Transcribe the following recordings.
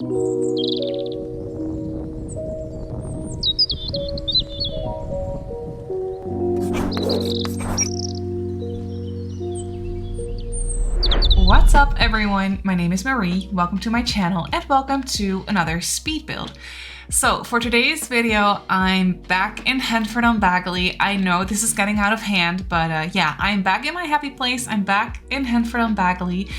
What's up everyone, my name is Marie, welcome to my channel and welcome to another speed build. So for today's video, I'm back in Henford-on-Bagley. I know this is getting out of hand, but yeah, I'm back in my happy place. I'm back in Henford-on-Bagley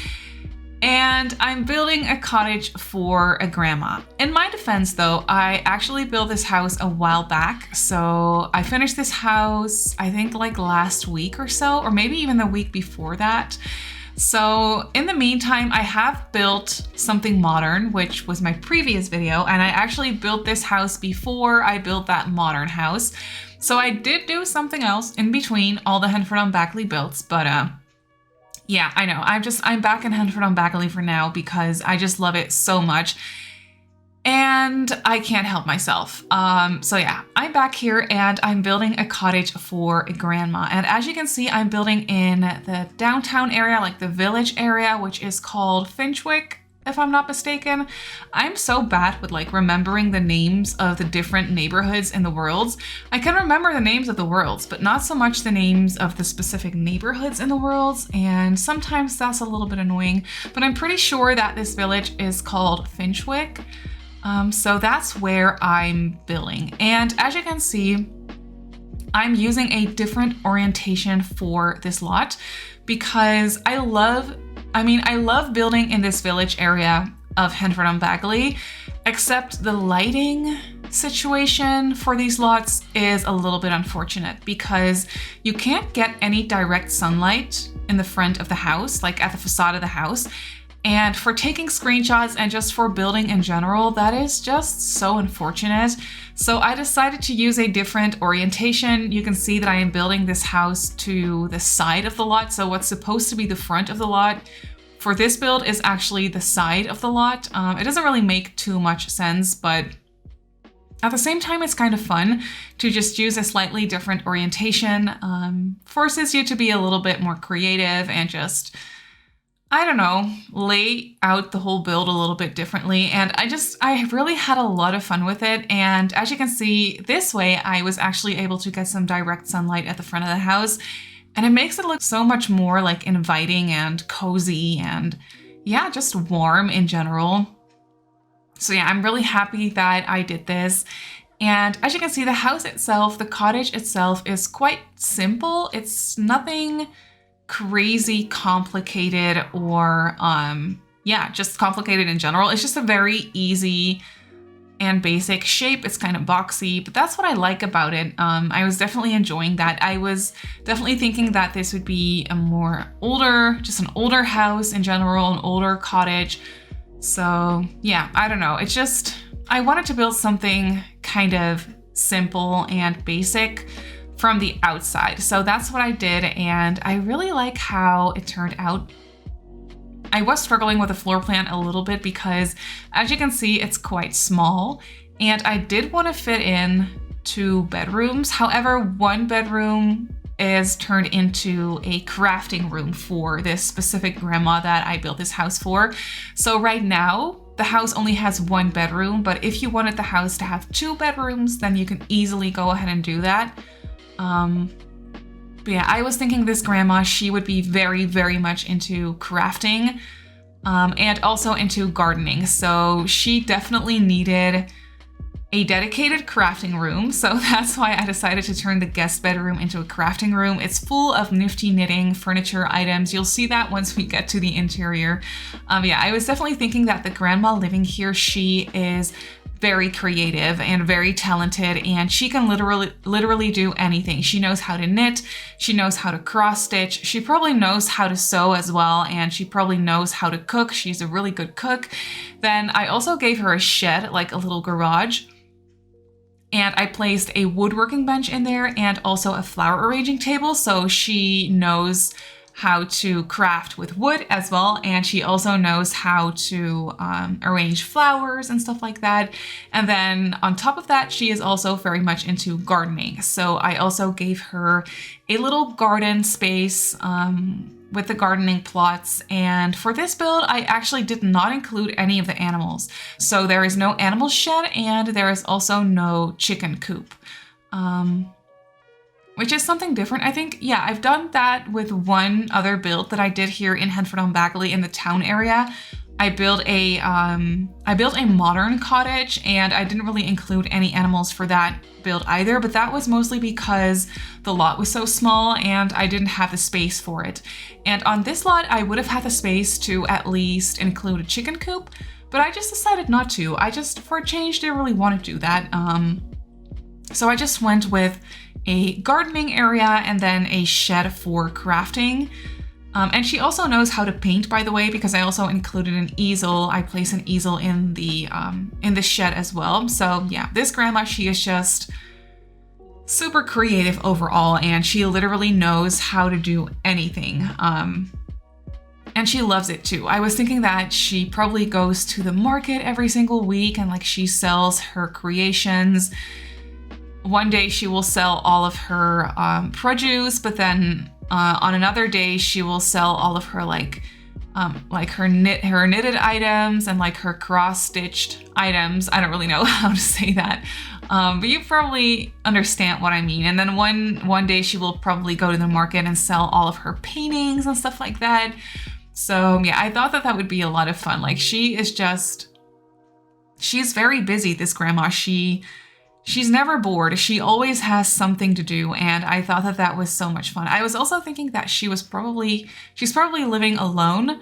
and I'm building a cottage for a grandma. In my defense though, I actually built this house a while back. So I finished this house, I think like last week or so, or maybe even the week before that. So in the meantime, I have built something modern, which was my previous video, and I actually built this house before I built that modern house. So I did do something else in between all the Henford-on-Bagley builds, but yeah, I know. I'm back in Henford-on-Bagley for now because I just love it so much. And I can't help myself. So yeah, I'm back here and I'm building a cottage for a grandma. And as you can see, I'm building in the downtown area, like the village area, which is called Finchwick, if I'm not mistaken. I'm so bad with like remembering the names of the different neighborhoods in the worlds. I can remember the names of the worlds, but not so much the names of the specific neighborhoods in the worlds. And sometimes that's a little bit annoying, but I'm pretty sure that this village is called Finchwick. So that's where I'm building. And as you can see, I'm using a different orientation for this lot because I love building in this village area of Henford-on-Bagley, except the lighting situation for these lots is a little bit unfortunate because you can't get any direct sunlight in the front of the house, like at the facade of the house. And for taking screenshots and just for building in general, that is just so unfortunate. So I decided to use a different orientation. You can see that I am building this house to the side of the lot. So what's supposed to be the front of the lot for this build is actually the side of the lot. It doesn't really make too much sense, but at the same time, it's kind of fun to just use a slightly different orientation. Forces you to be a little bit more creative and just, I don't know, lay out the whole build a little bit differently. And I really had a lot of fun with it. And as you can see, this way I was actually able to get some direct sunlight at the front of the house. And it makes it look so much more like inviting and cozy and yeah, just warm in general. So yeah, I'm really happy that I did this. And as you can see, the house itself, the cottage itself is quite simple. It's nothing crazy complicated or yeah, just complicated in general. It's just a very easy and basic shape. It's kind of boxy, but that's what I like about it. I was definitely enjoying that. I was definitely thinking that this would be a more just an older house in general, an older cottage. So yeah, I don't know. It's just, I wanted to build something kind of simple and basic from the outside. So that's what I did, and I really like how it turned out. I was struggling with the floor plan a little bit because as you can see, it's quite small, and I did want to fit in 2 bedrooms. However, one bedroom is turned into a crafting room for this specific grandma that I built this house for. So right now, the house only has 1 bedroom, but if you wanted the house to have 2 bedrooms, then you can easily go ahead and do that. But yeah, I was thinking this grandma, she would be very, very much into crafting, and also into gardening. So she definitely needed a dedicated crafting room. So that's why I decided to turn the guest bedroom into a crafting room. It's full of nifty knitting furniture items. You'll see that once we get to the interior. Yeah, I was definitely thinking that the grandma living here, she is very creative and very talented, and she can literally do anything. She knows how to knit, she knows how to cross stitch, she probably knows how to sew as well, and she probably knows how to cook. She's a really good cook. Then I also gave her a shed, like a little garage, and I placed a woodworking bench in there and also a flower arranging table, so she knows how to craft with wood as well, and she also knows how to arrange flowers and stuff like that. And then on top of that, she is also very much into gardening. So I also gave her a little garden space with the gardening plots. And for this build, I actually did not include any of the animals. So there is no animal shed and there is also no chicken coop, which is something different. I think, yeah, I've done that with one other build that I did here in Henford-on-Bagley in the town area. I built a modern cottage and I didn't really include any animals for that build either, but that was mostly because the lot was so small and I didn't have the space for it. And on this lot, I would have had the space to at least include a chicken coop, but I just decided not to. I just, for a change, didn't really want to do that. So I just went with a gardening area and then a shed for crafting. And she also knows how to paint, by the way, because I also included an easel. I placed an easel in the shed as well. So yeah, this grandma, she is just super creative overall, and she literally knows how to do anything. And she loves it too. I was thinking that she probably goes to the market every single week and like she sells her creations. One day she will sell all of her produce, but then on another day she will sell all of her her knitted items and like her cross-stitched items. I don't really know how to say that, but you probably understand what I mean. And then one day she will probably go to the market and sell all of her paintings and stuff like that. So yeah, I thought that would be a lot of fun. Like she's very busy, this grandma. She's never bored. She always has something to do, and I thought that was so much fun. I was also thinking that she's probably living alone.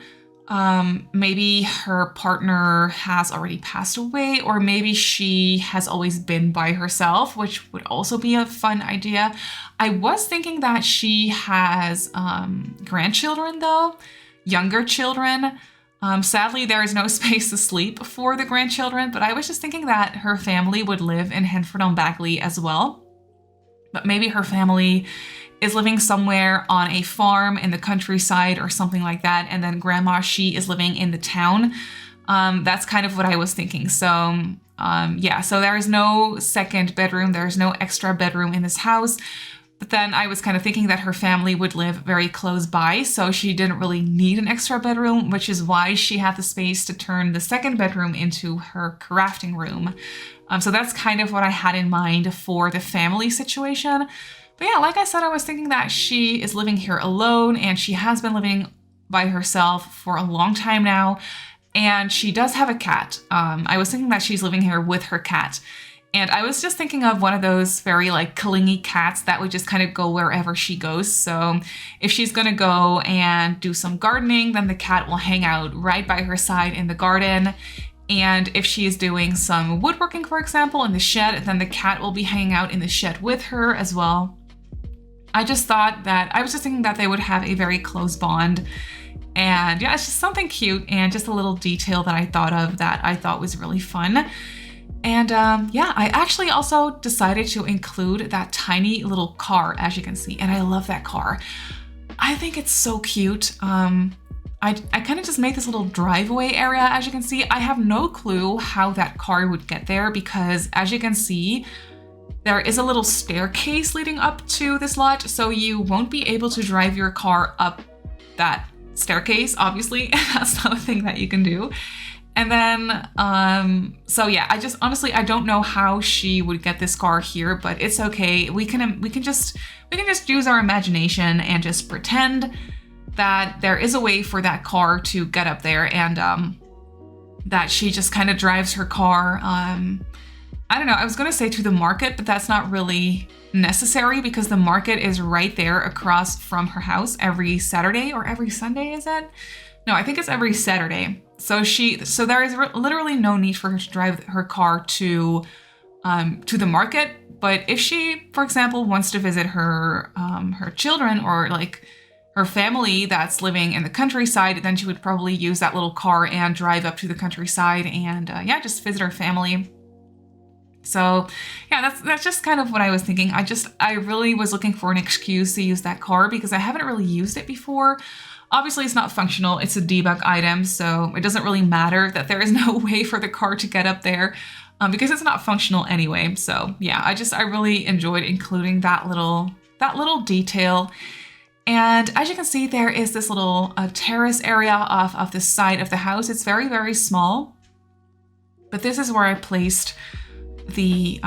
Maybe her partner has already passed away, or maybe she has always been by herself, which would also be a fun idea. I was thinking that she has grandchildren though, younger children. Sadly, there is no space to sleep for the grandchildren, but I was just thinking that her family would live in Henford-on-Bagley as well. But maybe her family is living somewhere on a farm in the countryside or something like that, and then grandma, she is living in the town. That's kind of what I was thinking. So yeah, so there is no second bedroom, there's no extra bedroom in this house. But then I was kind of thinking that her family would live very close by, so she didn't really need an extra bedroom, which is why she had the space to turn the second bedroom into her crafting room. So that's kind of what I had in mind for the family situation. But yeah, like I said, I was thinking that she is living here alone, and she has been living by herself for a long time now, and she does have a cat. I was thinking that she's living here with her cat. And I was just thinking of one of those very like clingy cats that would just kind of go wherever she goes. So if she's gonna go and do some gardening, then the cat will hang out right by her side in the garden. And if she is doing some woodworking, for example, in the shed, then the cat will be hanging out in the shed with her as well. I was just thinking that they would have a very close bond. And yeah, it's just something cute and just a little detail that I thought of that I thought was really fun. And yeah, I actually also decided to include that tiny little car, as you can see, and I love that car. I think it's so cute. I kind of just made this little driveway area, as you can see. I have no clue how that car would get there because, as you can see, there is a little staircase leading up to this lot, so you won't be able to drive your car up that staircase, obviously. That's not a thing that you can do. And then, so yeah, I don't know how she would get this car here, but it's okay. We can just use our imagination and just pretend that there is a way for that car to get up there, and that she just kind of drives her car. I don't know, I was gonna say to the market, but that's not really necessary because the market is right there across from her house every Saturday, or every Sunday, is it? No, I think it's every Saturday. So there is literally no need for her to drive her car to the market. But if she, for example, wants to visit her children or like her family that's living in the countryside, then she would probably use that little car and drive up to the countryside and yeah, just visit her family. So yeah, that's just kind of what I was thinking. I really was looking for an excuse to use that car because I haven't really used it before. Obviously, it's not functional. It's a debug item, so it doesn't really matter that there is no way for the car to get up there because it's not functional anyway. So yeah, I really enjoyed including that little detail. And as you can see, there is this little terrace area off of the side of the house. It's very, very small, but this is where I placed the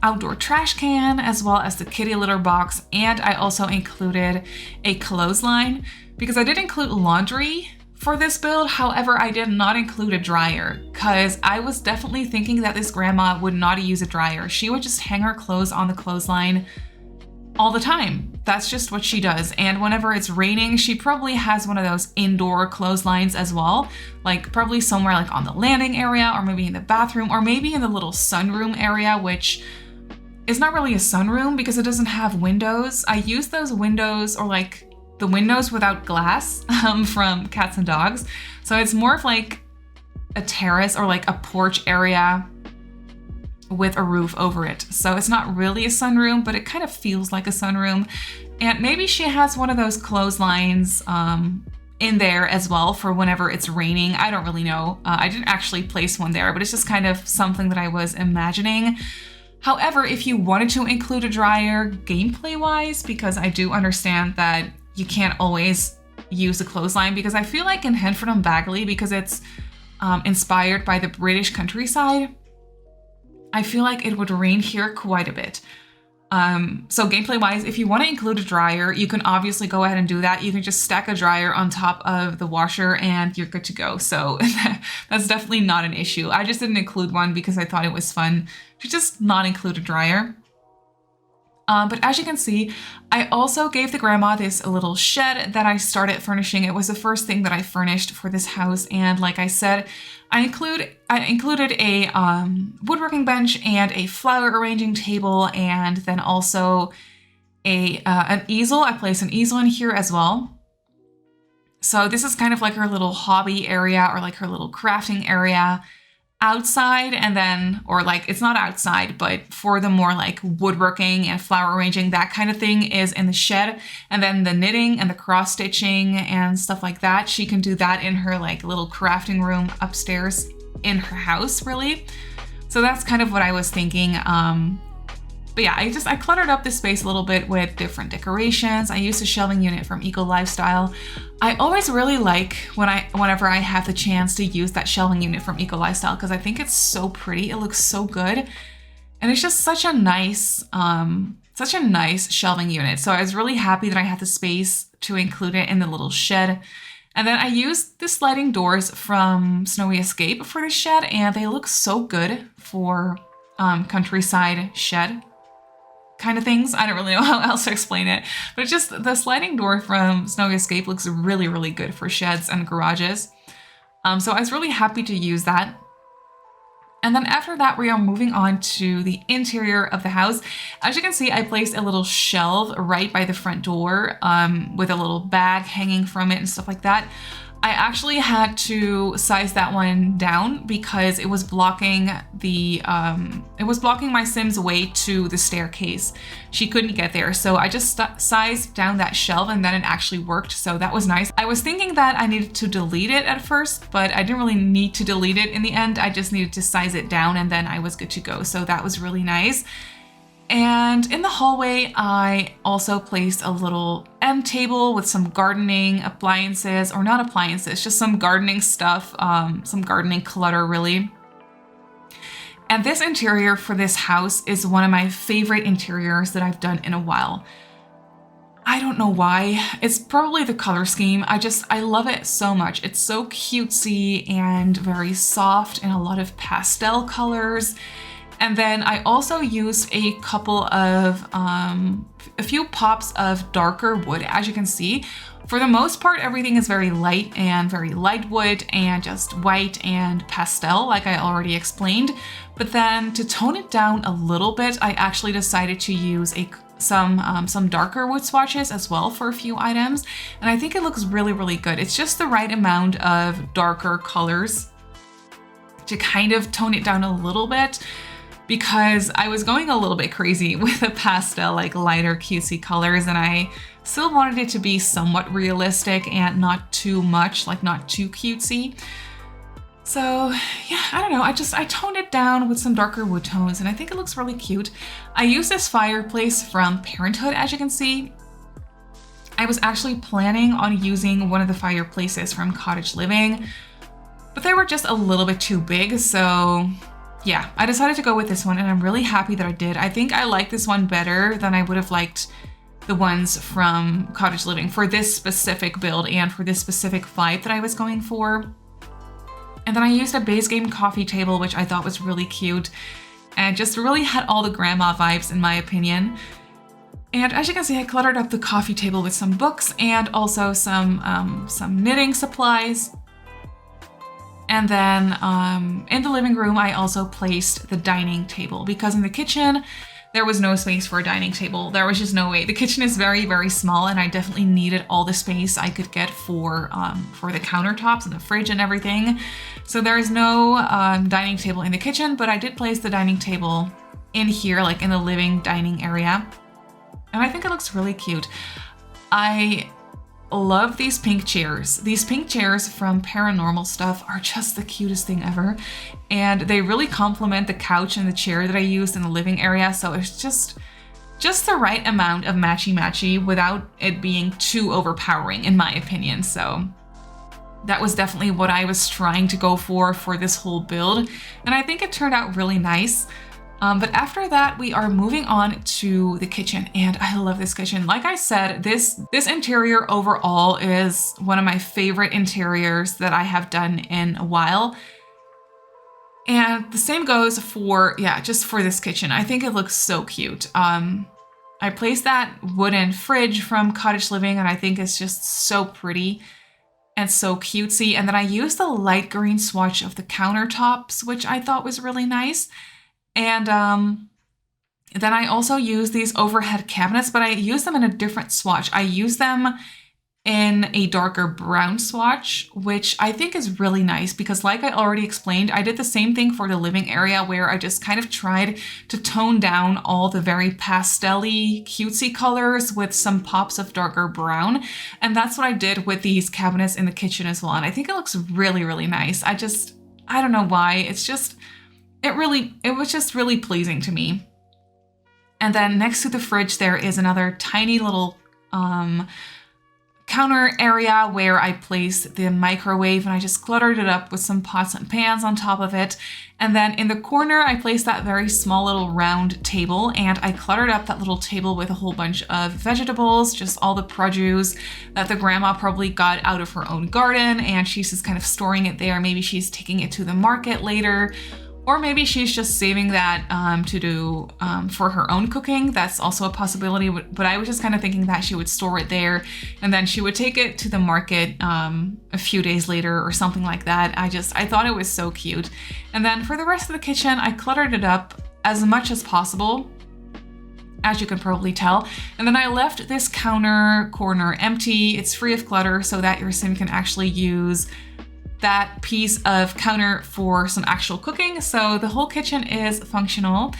outdoor trash can as well as the kitty litter box. And I also included a clothesline because I did include laundry for this build. However, I did not include a dryer because I was definitely thinking that this grandma would not use a dryer. She would just hang her clothes on the clothesline all the time. That's just what she does. And whenever it's raining, she probably has one of those indoor clotheslines as well, like probably somewhere like on the landing area or maybe in the bathroom or maybe in the little sunroom area, which is not really a sunroom because it doesn't have windows. I use those windows or like the windows without glass from Cats and Dogs. So it's more of like a terrace or like a porch area with a roof over it. So it's not really a sunroom, but it kind of feels like a sunroom. And maybe she has one of those clotheslines in there as well for whenever it's raining. I don't really know. I didn't actually place one there, but it's just kind of something that I was imagining. However, if you wanted to include a dryer gameplay-wise, because I do understand that you can't always use a clothesline, because I feel like in Henford-on-Bagley, because it's inspired by the British countryside, I feel like it would rain here quite a bit. So gameplay wise, if you want to include a dryer, you can obviously go ahead and do that. You can just stack a dryer on top of the washer and you're good to go. So that's definitely not an issue. I just didn't include one because I thought it was fun to just not include a dryer. But as you can see, I also gave the grandma this little shed that I started furnishing. It was the first thing that I furnished for this house. And like I said, I included a woodworking bench and a flower arranging table, and then also an easel. I placed an easel in here as well. So this is kind of like her little hobby area or like her little crafting area outside, and then, or like it's not outside, but for the more like woodworking and flower arranging, that kind of thing is in the shed. And then the knitting and the cross stitching and stuff like that, she can do that in her like little crafting room upstairs in her house, really. So that's kind of what I was thinking. But yeah, I cluttered up this space a little bit with different decorations. I used a shelving unit from Eco Lifestyle. I always really like whenever I have the chance to use that shelving unit from Eco Lifestyle because I think it's so pretty. It looks so good. And it's just such a nice shelving unit. So I was really happy that I had the space to include it in the little shed. And then I used the sliding doors from Snowy Escape for the shed, and they look so good for countryside shed kind of things. I don't really know how else to explain it, but it's just the sliding door from Snowy Escape looks really, really good for sheds and garages. So I was really happy to use that. And then after that, we are moving on to the interior of the house. As you can see, I placed a little shelf right by the front door with a little bag hanging from it and stuff like that. I actually had to size that one down because it was blocking my Sim's way to the staircase. She couldn't get there. So I just sized down that shelf and then it actually worked. So that was nice. I was thinking that I needed to delete it at first, but I didn't really need to delete it in the end. I just needed to size it down and then I was good to go. So that was really nice. And in the hallway, I also placed a little end table with some gardening appliances, or not appliances, just some gardening stuff, some gardening clutter really. And this interior for this house is one of my favorite interiors that I've done in a while. I don't know why. It's probably the color scheme. I love it so much. It's so cutesy and very soft and a lot of pastel colors. And then I also used a couple of, a few pops of darker wood, as you can see. For the most part, everything is very light and very light wood and just white and pastel, like I already explained. But then to tone it down a little bit, I actually decided to use some darker wood swatches as well for a few items. And I think it looks really, really good. It's just the right amount of darker colors to kind of tone it down a little bit, because I was going a little bit crazy with the pastel, like lighter cutesy colors, and I still wanted it to be somewhat realistic and not too much, like not too cutesy. So yeah, I don't know, I toned it down with some darker wood tones and I think it looks really cute. I used this fireplace from Parenthood, as you can see. I was actually planning on using one of the fireplaces from Cottage Living, but they were just a little bit too big, so yeah, I decided to go with this one, and I'm really happy that I did. I think I like this one better than I would have liked the ones from Cottage Living for this specific build and for this specific vibe that I was going for. And then I used a base game coffee table, which I thought was really cute and just really had all the grandma vibes in my opinion. And as you can see, I cluttered up the coffee table with some books and also some knitting supplies. And then in the living room, I also placed the dining table because in the kitchen, there was no space for a dining table. There was just no way. The kitchen is very, very small, and I definitely needed all the space I could get for the countertops and the fridge and everything. So there is no dining table in the kitchen, but I did place the dining table in here, like in the living dining area. And I think it looks really cute. I love these pink chairs. These pink chairs from Paranormal Stuff are just the cutest thing ever. And they really complement the couch and the chair that I used in the living area. So it's just the right amount of matchy-matchy without it being too overpowering, in my opinion. So that was definitely what I was trying to go for this whole build. And I think it turned out really nice. But after that, we are moving on to the kitchen, and I love this kitchen. Like I said, this interior overall is one of my favorite interiors that I have done in a while. And the same goes for, yeah, just for this kitchen. I think it looks so cute. I placed that wooden fridge from Cottage Living, and I think it's just so pretty and so cutesy. And then I used the light green swatch of the countertops, which I thought was really nice. And then I also use these overhead cabinets, but I use them in a different swatch. I use them in a darker brown swatch, which I think is really nice because like I already explained, I did the same thing for the living area where I just kind of tried to tone down all the very pastel-y, cutesy colors with some pops of darker brown. And that's what I did with these cabinets in the kitchen as well. And I think it looks really, really nice. I don't know why. It was just really pleasing to me. And then next to the fridge, there is another tiny little counter area where I placed the microwave, and I just cluttered it up with some pots and pans on top of it. And then in the corner, I placed that very small little round table, and I cluttered up that little table with a whole bunch of vegetables, just all the produce that the grandma probably got out of her own garden, and she's just kind of storing it there. Maybe she's taking it to the market later. Or maybe she's just saving that to do for her own cooking. That's also a possibility, but I was just kind of thinking that she would store it there and then she would take it to the market a few days later or something like that. I thought it was so cute. And then for the rest of the kitchen, I cluttered it up as much as possible, as you can probably tell. And then I left this counter corner empty. It's free of clutter so that your sim can actually use that piece of counter for some actual cooking. So the whole kitchen is functional.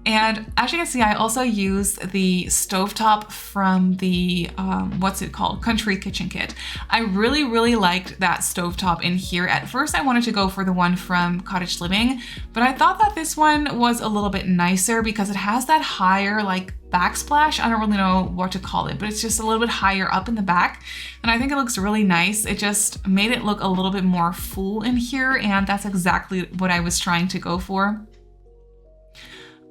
And as you can see, I also used the stovetop from the, what's it called? Country Kitchen Kit. I really, really liked that stovetop in here. At first, I wanted to go for the one from Cottage Living, but I thought that this one was a little bit nicer because it has that higher, like, backsplash. I don't really know what to call it, but it's just a little bit higher up in the back. And I think it looks really nice. It just made it look a little bit more full in here. And that's exactly what I was trying to go for.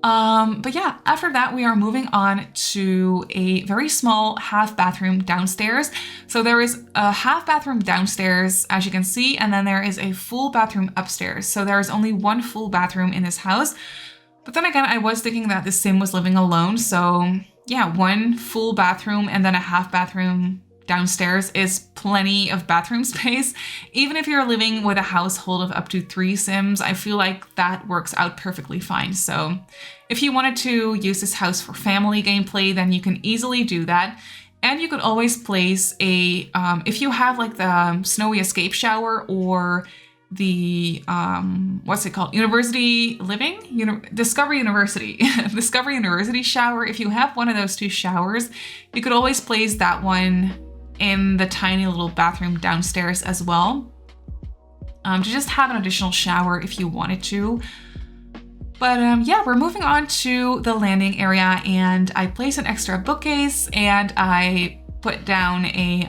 But yeah, after that, we are moving on to a very small half bathroom downstairs. So there is a half bathroom downstairs, as you can see, and then there is a full bathroom upstairs. So there is only one full bathroom in this house. But then again, I was thinking that the sim was living alone. So yeah, one full bathroom and then a half bathroom downstairs is plenty of bathroom space. Even if you're living with a household of up to 3 sims, I feel like that works out perfectly fine. So if you wanted to use this house for family gameplay, then you can easily do that. And you could always place a, if you have like the snowy escape shower or the, what's it called? University Living? Discovery University. Discovery University shower. If you have one of those 2 showers, you could always place that one in the tiny little bathroom downstairs as well. To just have an additional shower if you wanted to. But yeah, we're moving on to the landing area, and I placed an extra bookcase, and I put down a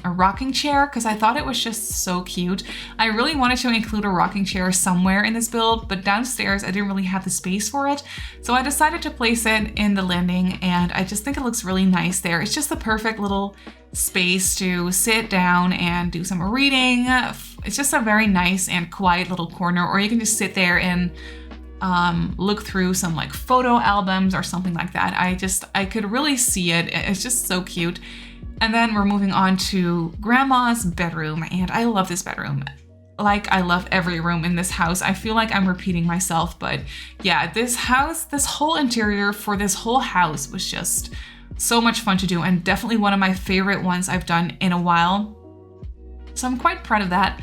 rocking chair because I thought it was just so cute. I really wanted to include a rocking chair somewhere in this build, but downstairs I didn't really have the space for it. So I decided to place it in the landing, and I just think it looks really nice there. It's just the perfect little space to sit down and do some reading. It's just a very nice and quiet little corner, or you can just sit there and look through some like photo albums or something like that. I could really see it. It's just so cute. And then we're moving on to Grandma's bedroom, and I love this bedroom. Like, I love every room in this house. I feel like I'm repeating myself, but yeah, this whole interior for this whole house was just so much fun to do, and definitely one of my favorite ones I've done in a while. So I'm quite proud of that.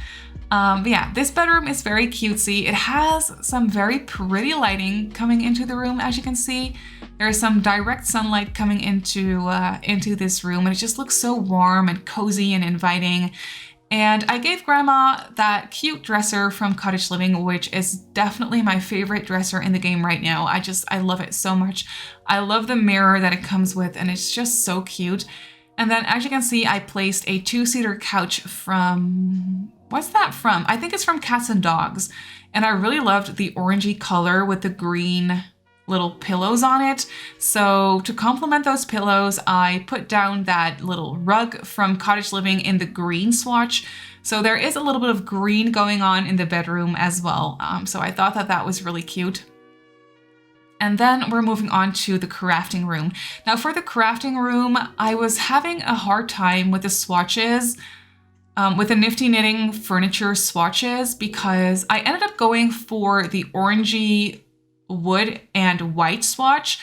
But yeah, this bedroom is very cutesy. It has some very pretty lighting coming into the room, as you can see. There's some direct sunlight coming into this room, and it just looks so warm and cozy and inviting. And I gave Grandma that cute dresser from Cottage Living, which is definitely my favorite dresser in the game right now. I love it so much. I love the mirror that it comes with, and it's just so cute. And then, as you can see, I placed a two-seater couch from... What's that from? I think it's from Cats and Dogs. And I really loved the orangey color with the green little pillows on it. So to complement those pillows, I put down that little rug from Cottage Living in the green swatch. So there is a little bit of green going on in the bedroom as well. So I thought that was really cute. And then we're moving on to the crafting room. Now for the crafting room, I was having a hard time with the swatches, with the Nifty Knitting furniture swatches, because I ended up going for the orangey wood and white swatch,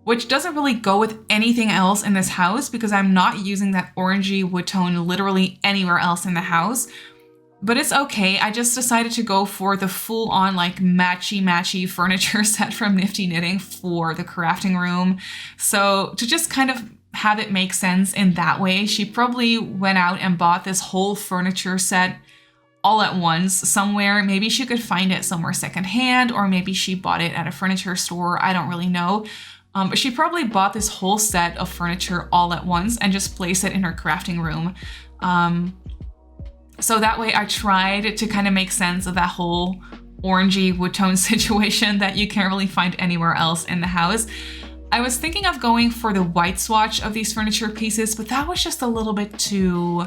which doesn't really go with anything else in this house because I'm not using that orangey wood tone literally anywhere else in the house. But it's okay. I just decided to go for the full-on like matchy furniture set from Nifty Knitting for the crafting room. So to just kind of have it make sense in that way, she probably went out and bought this whole furniture set all at once somewhere. Maybe she could find it somewhere secondhand, or maybe she bought it at a furniture store. I don't really know. But she probably bought this whole set of furniture all at once and just placed it in her crafting room. So that way I tried to kind of make sense of that whole orangey wood tone situation that you can't really find anywhere else in the house. I was thinking of going for the white swatch of these furniture pieces, but that was just a little bit too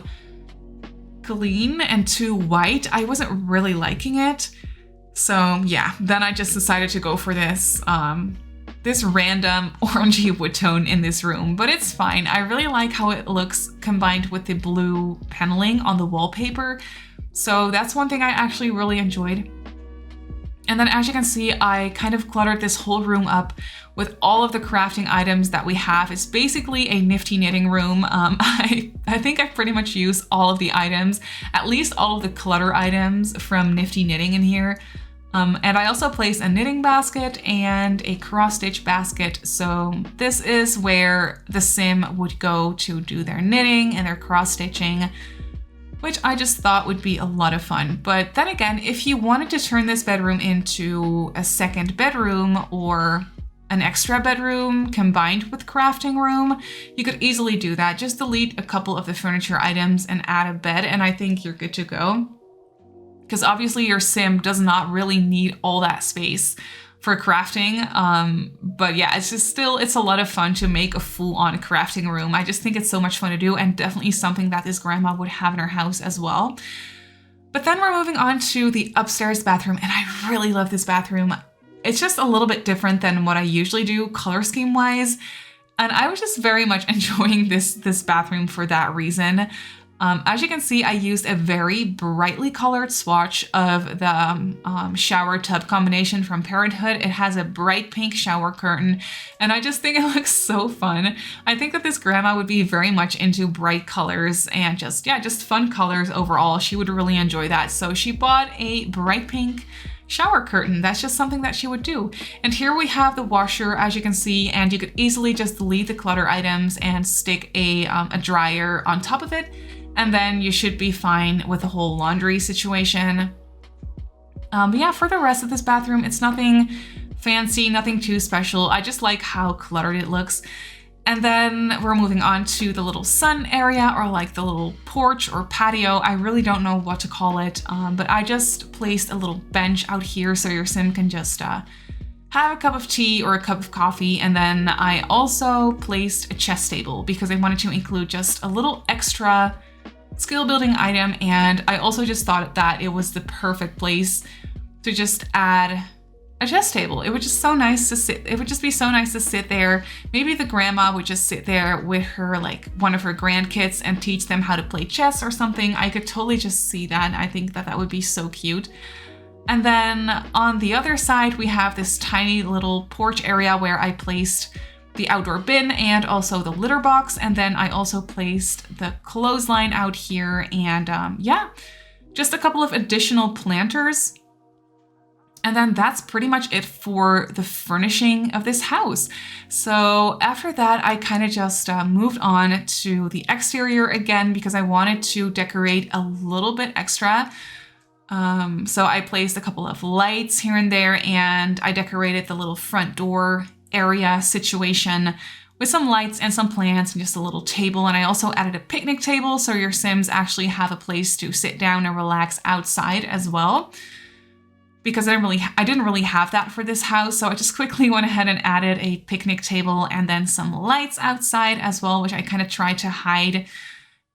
clean and too white. I wasn't really liking it. So yeah, then I just decided to go for this this random orangey wood tone in this room, but it's fine. I really like how it looks combined with the blue paneling on the wallpaper. So that's one thing I actually really enjoyed. And then as you can see, I kind of cluttered this whole room up with all of the crafting items that we have. It's basically a Nifty Knitting room. I think I pretty much used all of the items, at least all of the clutter items from Nifty Knitting in here. And I also placed a knitting basket and a cross-stitch basket. So this is where the sim would go to do their knitting and their cross-stitching, which I just thought would be a lot of fun. But then again, if you wanted to turn this bedroom into a second bedroom or an extra bedroom combined with crafting room, you could easily do that. Just delete a couple of the furniture items and add a bed, and I think you're good to go. Because obviously your sim does not really need all that space for crafting. But yeah, it's a lot of fun to make a full-on crafting room. I just think it's so much fun to do, and definitely something that this grandma would have in her house as well. But then we're moving on to the upstairs bathroom, and I really love this bathroom. It's just a little bit different than what I usually do color scheme wise. And I was just very much enjoying this bathroom for that reason. As you can see, I used a very brightly colored swatch of the shower tub combination from Parenthood. It has a bright pink shower curtain, and I just think it looks so fun. I think that this grandma would be very much into bright colors and just fun colors overall. She would really enjoy that. So she bought a bright pink shower curtain. That's just something that she would do. And here we have the washer, as you can see, and you could easily just delete the clutter items and stick a dryer on top of it. And then you should be fine with the whole laundry situation. But yeah, for the rest of this bathroom, it's nothing fancy, nothing too special. I just like how cluttered it looks. And then we're moving on to the little sun area, or like the little porch or patio. I really don't know what to call it, but I just placed a little bench out here so your sim can just have a cup of tea or a cup of coffee. And then I also placed a chess table because I wanted to include just a little extra skill building item. And I also just thought that it was the perfect place to just add a chess table. It would just so nice to sit. It would just be so nice to sit there. Maybe the grandma would just sit there with her, like one of her grandkids, and teach them how to play chess or something. I could totally just see that. I think that that would be so cute. And then on the other side, we have this tiny little porch area where I placed the outdoor bin and also the litter box. And then I also placed the clothesline out here. And yeah, just a couple of additional planters. And then that's pretty much it for the furnishing of this house. So after that, I kind of just moved on to the exterior again because I wanted to decorate a little bit extra. So I placed a couple of lights here and there, and I decorated the little front door area situation with some lights and some plants and just a little table. And I also added a picnic table so your Sims actually have a place to sit down and relax outside as well, because I didn't really have that for this house. So I just quickly went ahead and added a picnic table and then some lights outside as well, which I kind of tried to hide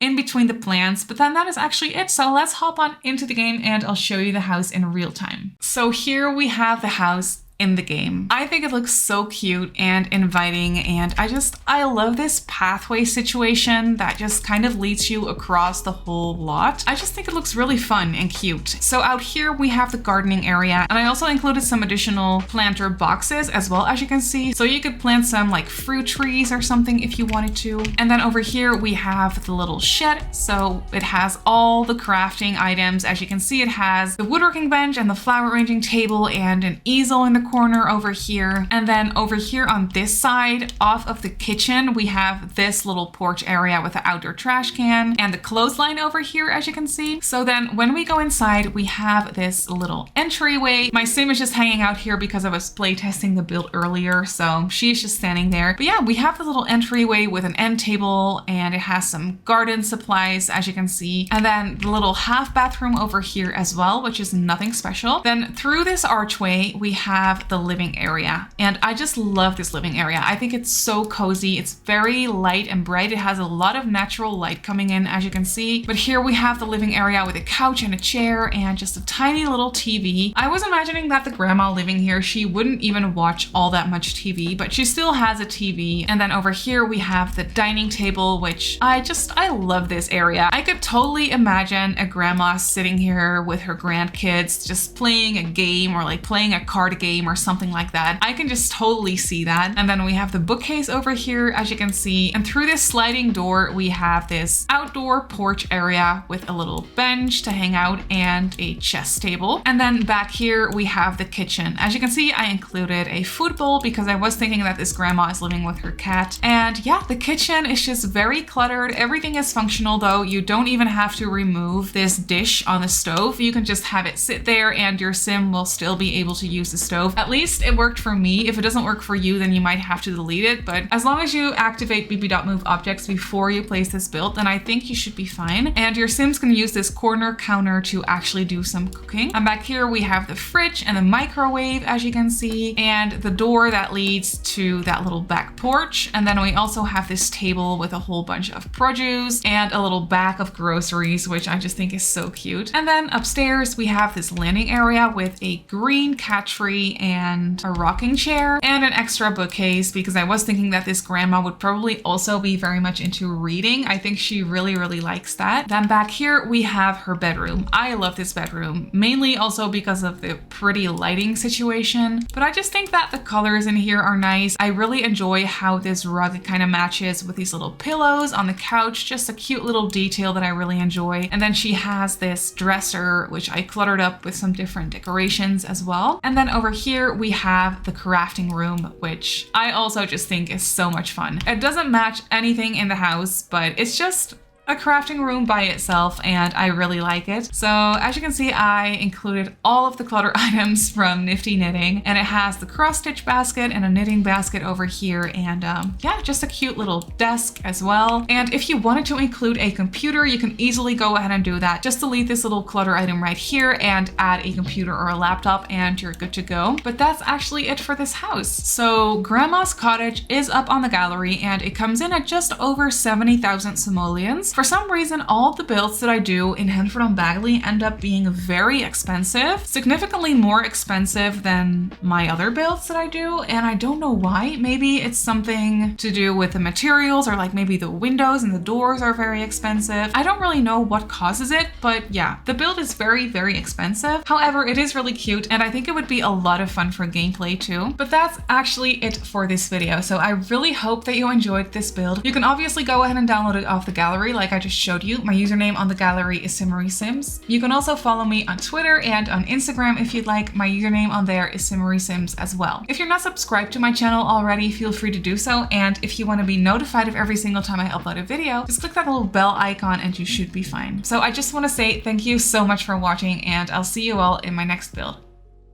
in between the plants. But then that is actually it. So let's hop on into the game and I'll show you the house in real time. So here we have the house in the game. I think it looks so cute and inviting, and I love this pathway situation that just kind of leads you across the whole lot. I just think it looks really fun and cute. So out here we have the gardening area, and I also included some additional planter boxes as well, as you can see. So you could plant some like fruit trees or something if you wanted to. And then over here we have the little shed. So it has all the crafting items. As you can see, it has the woodworking bench and the flower arranging table and an easel in the corner over here. And then over here on this side off of the kitchen, we have this little porch area with the outdoor trash can and the clothesline over here, as you can see. So then when we go inside, we have this little entryway. My sim is just hanging out here because I was playtesting the build earlier, so she's just standing there. But yeah, we have the little entryway with an end table, and it has some garden supplies, as you can see. And then the little half bathroom over here as well, which is nothing special. Then through this archway, we have the living area. And I just love this living area. I think it's so cozy. It's very light and bright. It has a lot of natural light coming in, as you can see. But here we have the living area with a couch and a chair and just a tiny little TV. I was imagining that the grandma living here, she wouldn't even watch all that much TV, but she still has a TV. And then over here we have the dining table, which I love this area. I could totally imagine a grandma sitting here with her grandkids just playing a game, or like playing a card game or something like that. I can just totally see that. And then we have the bookcase over here, as you can see. And through this sliding door, we have this outdoor porch area with a little bench to hang out and a chess table. And then back here, we have the kitchen. As you can see, I included a food bowl because I was thinking that this grandma is living with her cat. And yeah, the kitchen is just very cluttered. Everything is functional though. You don't even have to remove this dish on the stove. You can just have it sit there and your sim will still be able to use the stove. At least it worked for me. If it doesn't work for you, then you might have to delete it. But as long as you activate bb.move objects before you place this build, then I think you should be fine. And your sims can use this corner counter to actually do some cooking. And back here we have the fridge and the microwave, as you can see, and the door that leads to that little back porch. And then we also have this table with a whole bunch of produce and a little bag of groceries, which I just think is so cute. And then upstairs we have this landing area with a green cat tree and a rocking chair and an extra bookcase, because I was thinking that this grandma would probably also be very much into reading. I think she really likes that. Then back here we have her bedroom. I love this bedroom, mainly also because of the pretty lighting situation, but I just think that the colors in here are nice. I really enjoy how this rug kind of matches with these little pillows on the couch, just a cute little detail that I really enjoy. And then she has this dresser, which I cluttered up with some different decorations as well. And then over here we have the crafting room, which I also just think is so much fun. It doesn't match anything in the house, but it's just a crafting room by itself, and I really like it. So as you can see, I included all of the clutter items from Nifty Knitting, and it has the cross stitch basket and a knitting basket over here, and yeah, just a cute little desk as well. And if you wanted to include a computer, you can easily go ahead and do that. Just delete this little clutter item right here and add a computer or a laptop and you're good to go. But that's actually it for this house. So Grandma's Cottage is up on the gallery and it comes in at just over 70,000 simoleons. For some reason, all the builds that I do in Henford-on-Bagley end up being very expensive, significantly more expensive than my other builds that I do, and I don't know why. Maybe it's something to do with the materials, or like maybe the windows and the doors are very expensive. I don't really know what causes it, but yeah, the build is very, very expensive. However, it is really cute, and I think it would be a lot of fun for gameplay too. But that's actually it for this video, so I really hope that you enjoyed this build. You can obviously go ahead and download it off the gallery like I just showed you. My username on the gallery is Simmarysims. You can also follow me on Twitter and on Instagram if you'd like. My username on there is Simmarysims as well. If you're not subscribed to my channel already, feel free to do so. And if you want to be notified of every single time I upload a video, just click that little bell icon and you should be fine. So I just want to say thank you so much for watching, and I'll see you all in my next build.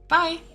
Bye!